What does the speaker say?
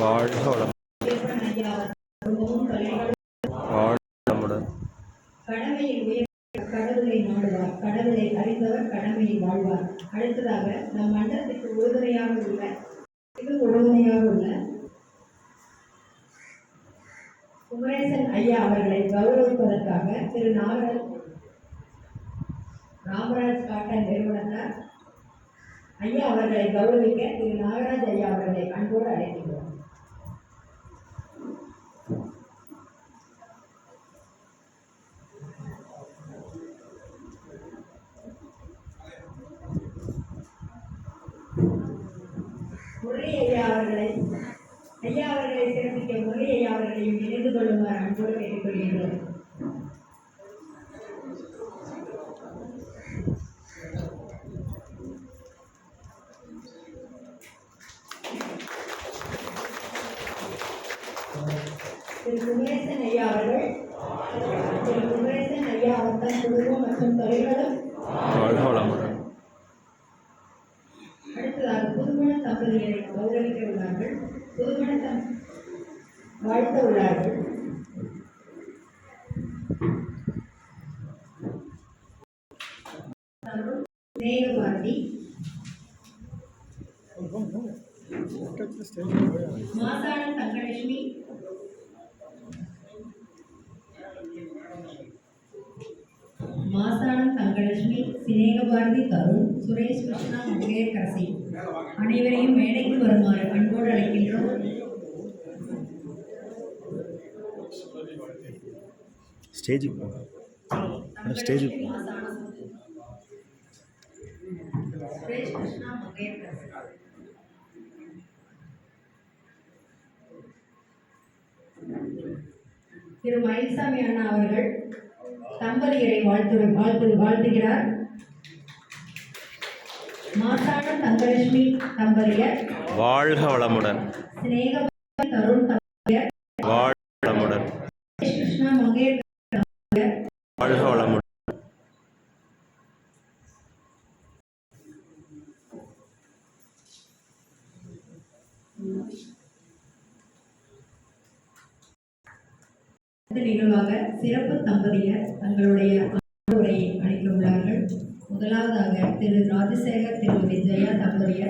வாழ்க வளம். கடமையில் உயர் கடவுளை நாடுவார், கடவுளை அறிந்தவர் கடமையில் வாழ்வார். அடுத்ததாக நம் மன்றத்துக்கு உறுதுணையாக உள்ள குமரேசன் ஐயா அவர்களை கௌரவிப்பதற்காக திரு ராமராஜ் காட்டன் நிறுவனத்தார் ஐயா அவர்களை கௌரவிக்க திரு நாகராஜ் ஐயா அவர்களை அன்போடு அழைக்கின்றோம். முரளி ஐயா அவர்களை சிறப்பிக்க முரளி ஐயா அவர்களையும் இணைந்து கொள்ளுமாறு அன்போடு கேட்டுக்கொள்கின்றோம். திரு குமரேசன் ஐயா அவர்கள் குடும்பம் மற்றும் தொழில்களும் அடுத்ததாக புதுமண தம்பதிகளை கௌரவிக்க உள்ளார்கள். புதுமண வாழ்த்த உள்ளார்கள். நேயபாரதி, மாசாணம் தங்கலட்சுமி, சினேகபாரதி தருண், சுரேஷ் கிருஷ்ணா, மங்கையர்கரசி அனைவரையும் மேடைக்கு வருமாறு அன்போடு அழைக்கின்றோம். திரு மயில்சாமி அண்ணா அவர்கள் தம்பதியரை வாழ்த்துகிறார். மாசாணம் தங்கலட்சுமி தம்பதியர் வாழ்க வளமுடன். சினேகபாரதி தருண் தம்பதியர் வாழ்க வளமுடன். கிருஷ்ணா மங்கையர் வாழ்க வளமுடன். நிகழ்வாக சிறப்பு தம்பதியர் தங்களுடைய உரையை அளிக்க உள்ளார்கள். முதலாவதாக திரு ராஜசேகர் திருமதி ஜெயா தம்பதியர்